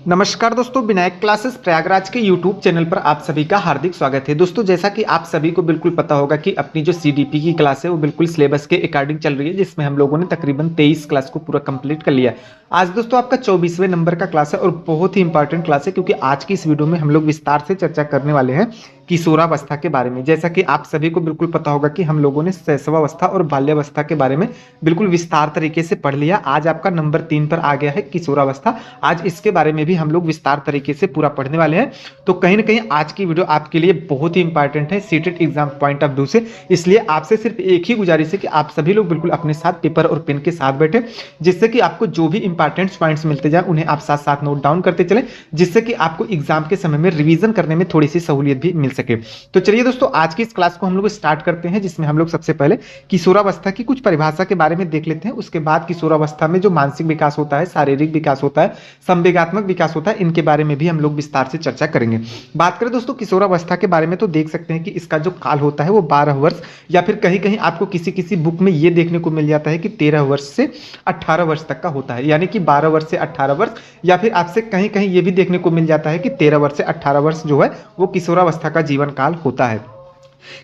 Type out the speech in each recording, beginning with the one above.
नमस्कार दोस्तों, विनायक क्लासेस प्रयागराज के यूट्यूब चैनल पर आप सभी का हार्दिक स्वागत है। दोस्तों, जैसा कि आप सभी को बिल्कुल पता होगा कि अपनी जो सीडीपी की क्लास है वो बिल्कुल सिलेबस के अकॉर्डिंग चल रही है, जिसमें हम लोगों ने तकरीबन 23 क्लास को पूरा कंप्लीट कर लिया है। आज दोस्तों आपका 24वें नंबर का क्लास है और बहुत ही इंपॉर्टेंट क्लास है, क्योंकि आज की इस वीडियो में हम लोग विस्तार से चर्चा करने वाले हैं किशोरावस्था के बारे में। जैसा कि आप सभी को बिल्कुल पता होगा कि हम लोगों ने शैशवावस्था और बाल्यावस्था के बारे में बिल्कुल विस्तार तरीके से पढ़ लिया। आज आपका नंबर 3 पर आ गया है किशोरावस्था। आज इसके बारे में भी हम लोग विस्तार तरीके से पूरा पढ़ने वाले हैं। तो कहीं ना कहीं आज की वीडियो आपके लिए बहुत ही इंपॉर्टेंट है CTET exam point of view से। इसलिए आपसे सिर्फ एक ही गुजारिश है कि आप सभी लोग बिल्कुल अपने साथ पेपर और पेन के साथ बैठे, जिससे कि आपको जो भी इंपॉर्टेंट पॉइंट्स मिलते जाए उन्हें आप साथ साथ नोट डाउन करते चले, जिससे कि आपको एग्जाम के समय में रिवीजन करने में थोड़ी सी सहूलियत भी मिल सके। तो चलिए दोस्तों, आज की इस क्लास को हम लोग स्टार्ट करते हैं, जिसमें हम लोग सबसे पहले किशोरावस्था की कुछ परिभाषा के बारे में देख लेते हैं। उसके बाद किशोरावस्था में जो मानसिक विकास होता है, शारीरिक विकास होता है, संवेगात्मक विकास होता है, इनके बारे में भी हम लोग विस्तार से चर्चा करेंगे। बात करें दोस्तों किशोरावस्था के बारे में, तो देख सकते हैं कि इसका जो काल होता है वो 12 वर्ष, या फिर कहीं कहीं आपको किसी किसी बुक में ये देखने को मिल जाता है कि 13 वर्ष से 18 वर्ष तक का होता है, यानी कि 12 वर्ष से 18 वर्ष, या फिर आपसे कहीं कहीं ये भी देखने को मिल जाता है कि 13 वर्ष से 18 वर्ष जो है वो किशोरावस्था का जीवन काल होता है।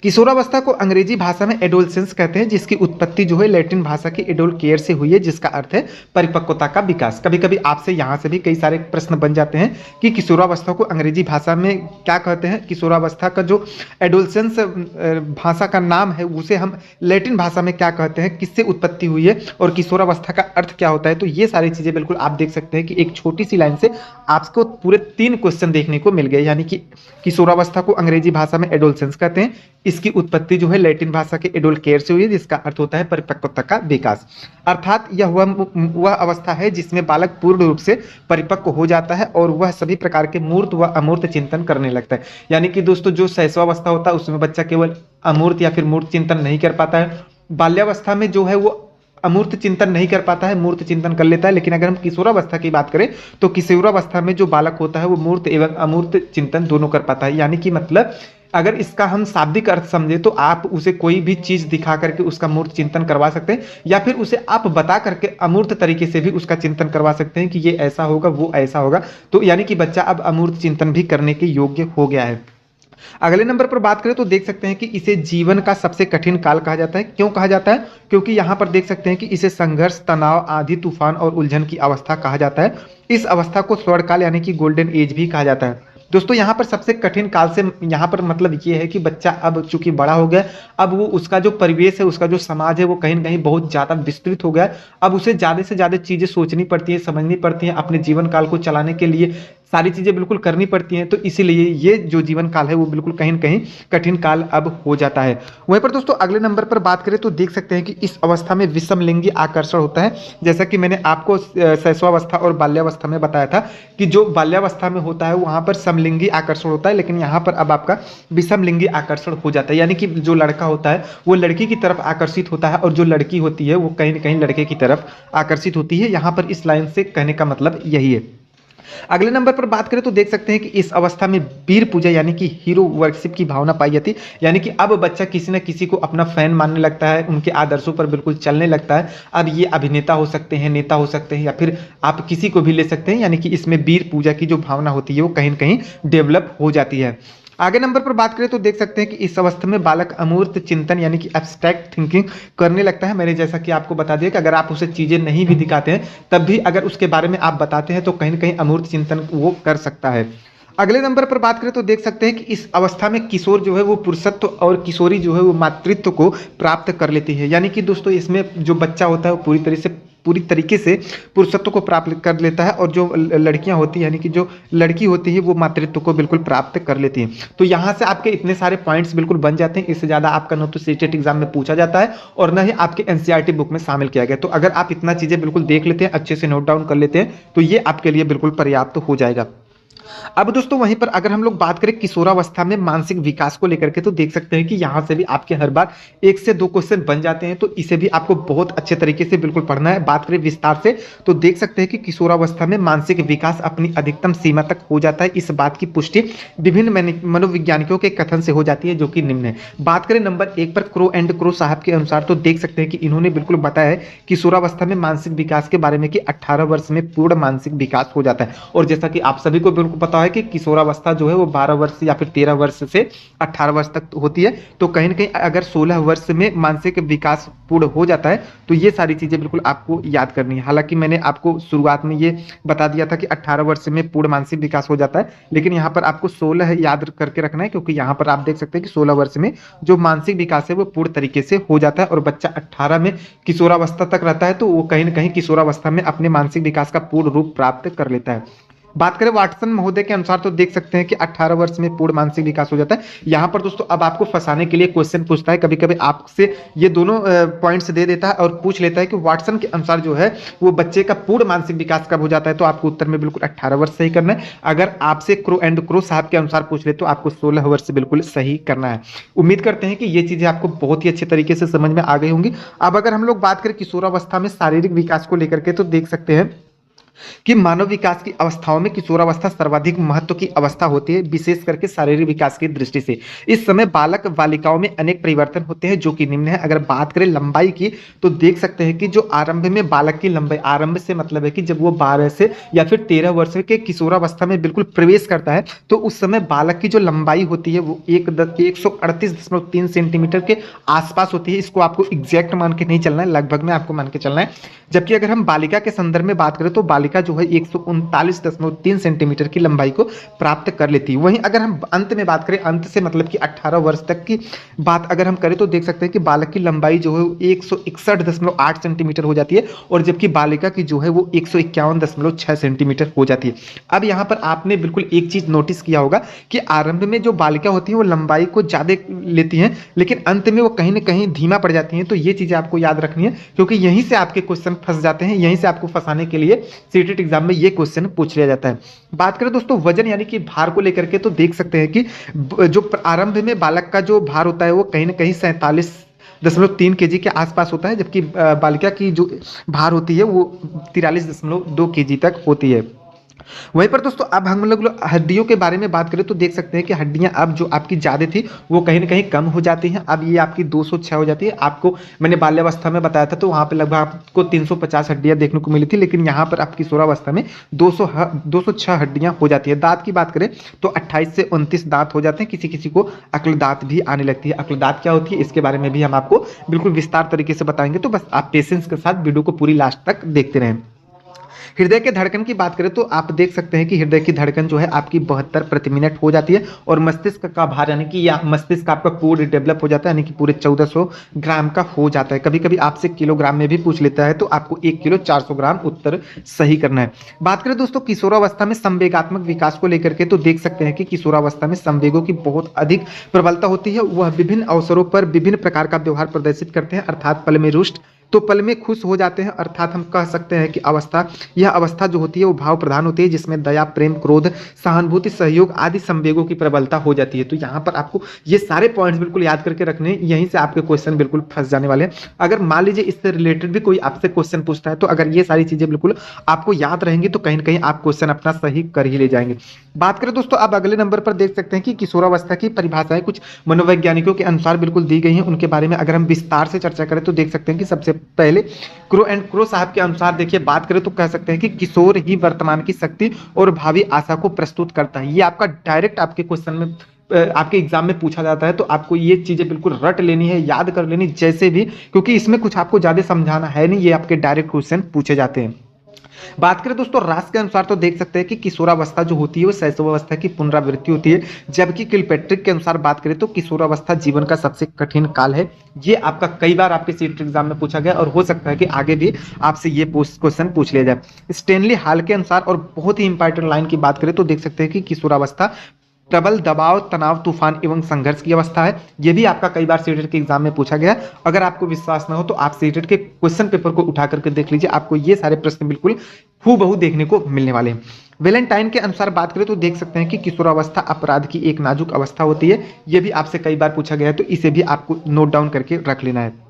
किशोरावस्था को अंग्रेजी भाषा में एडोलसेंस कहते हैं, जिसकी उत्पत्ति जो है लैटिन भाषा की एडोल केयर से हुई है, जिसका अर्थ है परिपक्वता का विकास। कभी कभी आपसे यहाँ से भी कई सारे प्रश्न बन जाते हैं कि किशोरावस्था को अंग्रेजी भाषा में क्या कहते हैं। किशोरावस्था का जो एडोलसेंस भाषा का नाम है उसे हम लैटिन भाषा में क्या कहते हैं, किससे उत्पत्ति हुई है और किशोरावस्था का अर्थ क्या होता है। तो ये सारी चीज़ें बिल्कुल आप देख सकते हैं कि एक छोटी सी लाइन से आपको पूरे 3 क्वेश्चन देखने को मिल गए। यानी कि किशोरावस्था को अंग्रेजी भाषा में एडोलसेंस कहते हैं, इसकी उत्पत्ति जो है लैटिन भाषा के एडोल केयर से हुई है, जिसका अर्थ होता है परिपक्वता का विकास। अर्थात यह वह अवस्था है जिसमें बालक पूर्ण रूप से परिपक्व हो जाता है और वह सभी प्रकार के मूर्त व अमूर्त चिंतन करने लगता है। यानी कि दोस्तों जो शैशवावस्था होता है उसमें बच्चा केवल अमूर्त या फिर मूर्त चिंतन नहीं कर पाता है। बाल्यावस्था में जो है वो अमूर्त चिंतन नहीं कर पाता है, मूर्त चिंतन कर लेता है। लेकिन अगर हम किशोरावस्था की बात करें तो किशोरावस्था में जो बालक होता है वो मूर्त एवं अमूर्त चिंतन दोनों कर पाता है। यानी कि मतलब अगर इसका हम शाब्दिक अर्थ समझे तो आप उसे कोई भी चीज दिखा करके उसका मूर्त चिंतन करवा सकते हैं, या फिर उसे आप बता करके अमूर्त तरीके से भी उसका चिंतन करवा सकते हैं कि ये ऐसा होगा वो ऐसा होगा। तो यानी कि बच्चा अब अमूर्त चिंतन भी करने के योग्य हो गया है। अगले नंबर पर बात करें तो देख सकते हैं कि इसे जीवन का सबसे कठिन काल कहा जाता है। क्यों कहा जाता है? क्योंकि यहाँ पर देख सकते हैं कि इसे संघर्ष, तनाव, आंधी तूफान और उलझन की अवस्था कहा जाता है। इस अवस्था को स्वर्ण काल यानी कि गोल्डन एज भी कहा जाता है। दोस्तों यहाँ पर सबसे कठिन काल से यहाँ पर मतलब ये है कि बच्चा अब चूंकि बड़ा हो गया, अब वो उसका जो परिवेश है, उसका जो समाज है वो कहीं ना कहीं बहुत ज़्यादा विस्तृत हो गया है। अब उसे ज़्यादा से ज़्यादा चीज़ें सोचनी पड़ती है, समझनी पड़ती हैं, अपने जीवन काल को चलाने के लिए सारी चीज़ें बिल्कुल करनी पड़ती हैं। तो इसीलिए ये जो जीवन काल है वो बिल्कुल कहीं ना कहीं कठिन काल अब हो जाता है। वहीं पर दोस्तों अगले नंबर पर बात करें तो देख सकते हैं कि इस अवस्था में विषमलिंगी आकर्षण होता है। जैसा कि मैंने आपको शैशवावस्था और बाल्यावस्था में बताया था कि जो बाल्यावस्था में होता है वहाँ पर समलिंगी आकर्षण होता है, लेकिन यहाँ पर अब आपका विषमलिंगी आकर्षण हो जाता है। यानी कि जो लड़का होता है वो लड़की की तरफ आकर्षित होता है और जो लड़की होती है वो कहीं ना कहीं लड़के की तरफ आकर्षित होती है। यहाँ पर इस लाइन से कहने का मतलब यही है। अगले नंबर पर बात करें तो देख सकते हैं कि इस अवस्था में वीर पूजा यानी कि हीरो वर्शिप की भावना पाई जाती है। यानी कि अब बच्चा किसी न किसी को अपना फैन मानने लगता है, उनके आदर्शों पर बिल्कुल चलने लगता है। अब ये अभिनेता हो सकते हैं, नेता हो सकते हैं, या फिर आप किसी को भी ले सकते हैं। यानी कि इसमें वीर पूजा की जो भावना होती है वो कहीं न कहीं डेवलप हो जाती है। आगे नंबर पर बात करें तो देख सकते हैं कि इस अवस्था में बालक अमूर्त चिंतन यानी कि एब्स्ट्रैक्ट थिंकिंग करने लगता है। मैंने जैसा कि आपको बता दिया कि अगर आप उसे चीज़ें नहीं भी दिखाते हैं तब भी अगर उसके बारे में आप बताते हैं तो कहीं ना कहीं अमूर्त चिंतन वो कर सकता है। अगले नंबर पर बात करें तो देख सकते हैं कि इस अवस्था में किशोर जो है वो पुरुषत्व और किशोरी जो है वो मातृत्व को प्राप्त कर लेती है। यानी कि दोस्तों इसमें जो बच्चा होता है वो पूरी तरीके से पुरुषत्व को प्राप्त कर लेता है, और जो लड़कियां होती हैं यानी कि जो लड़की होती है वो मातृत्व को बिल्कुल प्राप्त कर लेती हैं। तो यहाँ से आपके इतने सारे पॉइंट्स बिल्कुल बन जाते हैं। इससे ज़्यादा आपका न तो सीटेट एग्जाम में पूछा जाता है और न ही आपके एनसीईआरटी बुक में शामिल किया गया। तो अगर आप इतना चीज़ें बिल्कुल देख लेते हैं, अच्छे से नोट डाउन कर लेते हैं, तो ये आपके लिए बिल्कुल पर्याप्त हो जाएगा। अब दोस्तों वहीं पर अगर हम लोग बात करें किशोरावस्था में मानसिक विकास को लेकर के, तो देख सकते हैं कि यहाँ से भी आपके हर बार 1 से 2 क्वेश्चन बन जाते हैं, तो इसे भी आपको बहुत अच्छे तरीके से बिल्कुल पढ़ना है। बात करें विस्तार से, तो देख सकते हैं कि किशोरावस्था में मानसिक विकास अपनी अधिकतम सीमा तक हो जाता है। इस बात की पुष्टि विभिन्न मनोवैज्ञानिकों के कथन से हो जाती है, जो कि निम्न है। बात करें नंबर 1 पर क्रो एंड क्रो साहब के अनुसार, तो देख सकते हैं कि इन्होंने बिल्कुल बताया है किशोरावस्था में मानसिक विकास के बारे में कि 18 वर्ष में पूर्ण मानसिक विकास हो जाता है। और जैसा कि आप सभी को बिल्कुल पता है कि किशोरावस्था जो है वो 12 वर्ष या फिर 13 वर्ष से 18 वर्ष तक होती है, तो कहीं ना कहीं अगर 16 वर्ष में मानसिक विकास पूर्ण हो जाता है, तो ये सारी चीजें बिल्कुल आपको याद करनी है। हालांकि मैंने आपको शुरुआत में ये बता दिया था कि 18 वर्ष में पूर्ण मानसिक विकास हो जाता है, लेकिन यहाँ पर आपको 16 याद करके रखना है, क्योंकि यहाँ पर आप देख सकते हैं कि 16 वर्ष में जो मानसिक विकास है वो पूर्ण तरीके से हो जाता है, और बच्चा 18 में किशोरावस्था तक रहता है, तो वो कहीं ना कहीं किशोरावस्था में अपने मानसिक विकास का पूर्ण रूप प्राप्त कर लेता है। बात करें वाटसन महोदय के अनुसार, तो देख सकते हैं कि 18 वर्ष में पूर्ण मानसिक विकास हो जाता है। यहाँ पर दोस्तों अब आपको फंसाने के लिए क्वेश्चन पूछता है, कभी कभी आपसे ये दोनों पॉइंट्स दे देता है और पूछ लेता है कि वाटसन के अनुसार जो है वो बच्चे का पूर्ण मानसिक विकास कब हो जाता है, तो आपको उत्तर में बिल्कुल 18 वर्ष सही करना है। अगर आपसे क्रो एंड क्रो साहब के अनुसार पूछ ले, तो आपको 16 वर्ष बिल्कुल सही करना है। उम्मीद करते हैं कि ये चीजें आपको बहुत ही अच्छे तरीके से समझ में आ गई होंगी। अब अगर हम लोग बात करें किशोरावस्था में शारीरिक विकास को लेकर के, तो देख सकते हैं कि मानव विकास की अवस्थाओं में किशोरावस्था सर्वाधिक महत्व की अवस्था होती है, विशेष करके शारीरिक विकास की दृष्टि से। इस समय बालक बालिकाओं में अनेक परिवर्तन होते हैं, जो कि निम्न है। अगर बात करें लंबाई की, तो देख सकते हैं कि जो आरंभ में बालक की लंबाई, आरंभ से मतलब है कि जब वो 12 से या फिर 13 वर्ष के किशोरावस्था में बिल्कुल प्रवेश करता है, तो उस समय बालक की जो लंबाई होती है वो 138.3 सेंटीमीटर के आसपास होती है। इसको आपको एग्जैक्ट मान के नहीं चलना है, लगभग में आपको मान के चलना है। जबकि अगर हम बालिका के संदर्भ में बात करें, तो बालिका जो है 139.3 सेंटीमीटर की लंबाई को प्राप्त कर लेती है। वहीं अगर हम अंत में बात करें, अंत से मतलब कि 18 वर्ष तक की बात अगर हम करें, तो देख सकते हैं कि बालक की लंबाई जो है 161.8 सेंटीमीटर हो जाती है, और जबकि बालिका की जो है वो 151.6 सेंटीमीटर हो जाती है। अब यहाँ पर आपने बिल्कुल एक चीज नोटिस किया होगा कि आरंभ में जो बालिका होती है वो लंबाई को ज्यादा लेती हैं, लेकिन अंत में वो कहीं ना कहीं धीमा पड़ जाती हैं। तो ये चीजें आपको याद रखनी है, क्योंकि यहीं से आपके क्वेश्चन फंस जाते हैं, यहीं से आपको फंसाने के लिए सीटेट एग्जाम में ये क्वेश्चन पूछ लिया जाता है। बात करें दोस्तों वजन यानी कि भार को लेकर के, तो देख सकते हैं कि जो आरंभ में बालक का जो भार होता है वो कहीं ना कहीं 47.3 केजी के आसपास होता है, जबकि बालिका की जो भार होती है वो 43.2 केजी तक होती है। वहीं पर दोस्तों अब हम लोग हड्डियों के बारे में बात करें, तो देख सकते हैं कि हड्डियां अब जो आपकी ज्यादा थी वो कहीं ना कहीं कम हो जाती हैं। अब ये आपकी 206 हो जाती है। आपको मैंने बाल्यावस्था में बताया था, तो वहां पे लगभग आपको 350 हड्डियां देखने को मिली थी, लेकिन यहाँ पर आपकी किशोरावस्था में 206 हड्डियां हो जाती है। दांत की बात करें तो 28 से 29 दांत हो जाते हैं। किसी किसी को अक्ल दांत भी आने लगती है। अक्ल दांत क्या होती है, इसके बारे में भी हम आपको बिल्कुल विस्तार तरीके से बताएंगे, तो बस आप पेशेंस के साथ वीडियो को पूरी लास्ट तक देखते रहें। हृदय के धड़कन की बात करें, तो आप देख सकते हैं कि हृदय की धड़कन जो है आपकी 72 प्रति मिनट हो जाती है, और मस्तिष्क का भार यानी कि या मस्तिष्क आपका पूर्ण डेवलप हो जाता है, यानी कि पूरे 1400 ग्राम का हो जाता है। कभी कभी आपसे किलोग्राम में भी पूछ लेता है, तो आपको 1 किलो 400 ग्राम उत्तर सही करना है। बात करें दोस्तों किशोरावस्था में संवेगात्मक विकास को लेकर के, तो देख सकते हैं कि किशोरावस्था में संवेगों की बहुत अधिक प्रबलता होती है। वह विभिन्न अवसरों पर विभिन्न प्रकार का व्यवहार प्रदर्शित करते हैं, अर्थात पल में रुष्ट तो पल में खुश हो जाते हैं। अर्थात हम कह सकते हैं कि यह अवस्था जो होती है वो भाव प्रधान होती है, जिसमें दया, प्रेम, क्रोध, सहानुभूति, सहयोग आदि संवेगों की प्रबलता हो जाती है। तो यहाँ पर आपको ये सारे पॉइंट्स बिल्कुल याद करके रखने, यहीं से आपके क्वेश्चन बिल्कुल फंस जाने वाले हैं। अगर मान लीजिए इससे रिलेटेड भी कोई आपसे क्वेश्चन पूछता है, तो अगर ये सारी चीजें बिल्कुल आपको याद रहेंगी, तो कहीं ना कहीं आप क्वेश्चन अपना सही कर ही ले जाएंगे। बात करें दोस्तों अब अगले नंबर पर देख सकते हैं कि किशोरावस्था की परिभाषाएं कुछ मनोवैज्ञानिकों के अनुसार बिल्कुल दी गई हैं। उनके बारे में अगर हम विस्तार से चर्चा करें, तो देख सकते हैं कि सबसे पहले क्रो एंड क्रो साहब के अनुसार देखिए बात करें तो कह सकते हैं कि किशोर ही वर्तमान की शक्ति और भावी आशा को प्रस्तुत करता है। ये आपका डायरेक्ट आपके क्वेश्चन में आपके एग्जाम में पूछा जाता है, तो आपको ये चीजें बिल्कुल रट लेनी है, याद कर लेनी जैसे भी, क्योंकि इसमें कुछ आपको ज्यादा समझाना है नहीं, ये आपके डायरेक्ट क्वेश्चन पूछे जाते हैं। बात करें दोस्तों रास के अनुसार, तो देख सकते हैं कि किशोरावस्था जो होती है वो शैशवावस्था की पुनरावृत्ति होती है, जबकि किलपैट्रिक के अनुसार बात करें तो किशोरावस्था जीवन का सबसे कठिन काल है। ये आपका कई बार आपके सीट एग्जाम में पूछा गया, और हो सकता है कि आगे भी आपसे ये क्वेश्चन पूछ लिया जाए। स्टेनली हाल के अनुसार, और बहुत ही इंपॉर्टेंट लाइन की बात करें, तो देख सकते हैं कि किशोरावस्था प्रबल दबाव, तनाव, तूफान एवं संघर्ष की अवस्था है। यह भी आपका कई बार सीटेट के एग्जाम में पूछा गया। अगर आपको विश्वास ना हो तो आप सीटेट के क्वेश्चन पेपर को उठा करके देख लीजिए, आपको ये सारे प्रश्न बिल्कुल हूबहू देखने को मिलने वाले हैं। वैलेंटाइन के अनुसार बात करें तो देख सकते हैं कि किशोरावस्था अपराध की एक नाजुक अवस्था होती है। ये भी आपसे कई बार पूछा गया है, तो इसे भी आपको नोट डाउन करके रख लेना है।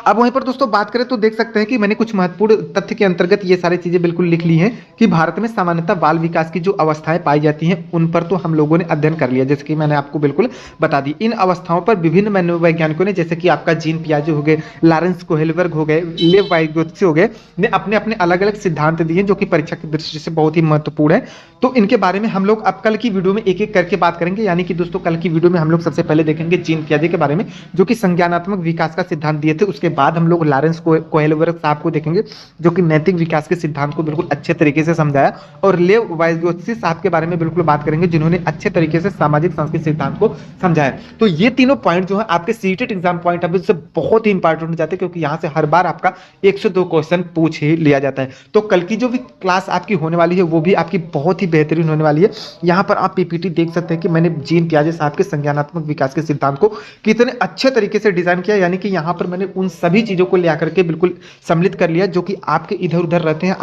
अब वहीं पर दोस्तों बात करें तो देख सकते हैं कि मैंने कुछ महत्वपूर्ण तथ्य के अंतर्गत ये सारी चीजें बिल्कुल लिख ली हैं कि भारत में सामान्यतः बाल विकास की जो अवस्थाएं पाई जाती हैं उन पर तो हम लोगों ने अध्ययन कर लिया, जैसे कि मैंने आपको बिल्कुल बता दी। इन अवस्थाओं पर विभिन्न मनोवैज्ञानिकों ने, जैसे कि आपका जीन पियाजे हो गए, लॉरेंस कोहेलबर्ग हो गए, लेव वाइगोत्स्की हो गए, ने अपने अपने अलग अलग सिद्धांत दिए जो कि परीक्षा की दृष्टि से बहुत ही महत्वपूर्ण है। तो इनके बारे में हम लोग अब कल की वीडियो में एक एक करके बात करेंगे। यानी कि दोस्तों कल की वीडियो में हम लोग सबसे पहले देखेंगे जीन पियाजे के बारे में, जो कि संज्ञानात्मक विकास का सिद्धांत दिए थे। उसके बाद हम लोग लॉरेंस कोहेलबर्ग साहब को देखेंगे, जो कि नैतिक विकास के सिद्धांत को बिल्कुल अच्छे तरीके से समझाया। और लेव वाइगोत्स्की साहब के बारे में बिल्कुल बात करेंगे, जिन्होंने अच्छे तरीके से सामाजिक सांस्कृतिक सिद्धांत को समझाया। तो ये तीनों पॉइंट जो है आपके CTET exam point of view से बहुत ही इंपॉर्टेंट हो जाते हैं, क्योंकि यहां से हर बार आपका 1 से 2 क्वेश्चन पूछ ही लिया जाता है। तो कल की जो भी क्लास आपकी होने वाली है वो भी आपकी बहुत ही बेहतरीन होने वाली है। यहाँ पर आप पीपीटी देख सकते हैं कि मैंने जीन पियाजे साहब के संज्ञानात्मक विकास के सिद्धांत को कितने अच्छे तरीके से डिजाइन किया। यानी कि यहाँ पर मैंने उन सभी चीजों को ले करके बिल्कुल सम्मिलित कर लिया जो कि आपके इधर उधर रहते हैं,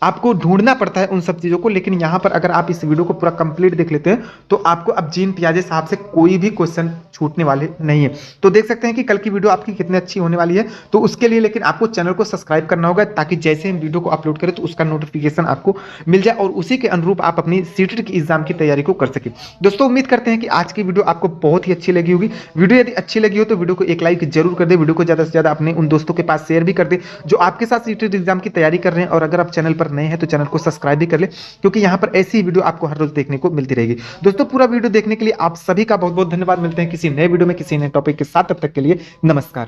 आपको ढूंढना पड़ता है उन सब चीजों को। लेकिन यहाँ पर अगर आप इस वीडियो को पूरा कंप्लीट देख लेते हैं तो आपको अब जीन पियाजे साहब से कोई भी क्वेश्चन छूटने वाले नहीं है। तो देख सकते हैं कि कल की वीडियो आपकी कितनी अच्छी होने वाली है। तो उसके लिए लेकिन आपको चैनल को सब्सक्राइब करना होगा, ताकि जैसे हम वीडियो को अपलोड करें तो उसका नोटिफिकेशन आपको मिल जाए और उसी के अनुरूप आप अपनी सीटेट की एग्जाम की तैयारी को कर सके। दोस्तों उम्मीद करते हैं कि आज की वीडियो आपको बहुत ही अच्छी लगी होगी। वीडियो यदि अच्छी लगी हो तो वीडियो को एक लाइक जरूर कर दे, वीडियो को ज्यादा से ज्यादा अपने उन दोस्तों के पास शेयर भी कर दे जो आपके साथ सीटेट एग्जाम की तैयारी कर रहे हैं। और अगर आप चैनल पर नए हैं तो चैनल को सब्सक्राइब भी कर ले, क्योंकि यहाँ पर ऐसी वीडियो आपको हर रोज देखने को मिलती रहेगी। दोस्तों पूरा वीडियो देखने के लिए आप सभी का बहुत बहुत धन्यवाद। मिलते हैं किसी नए वीडियो में किसी नए टॉपिक के साथ, तब तक के लिए नमस्कार।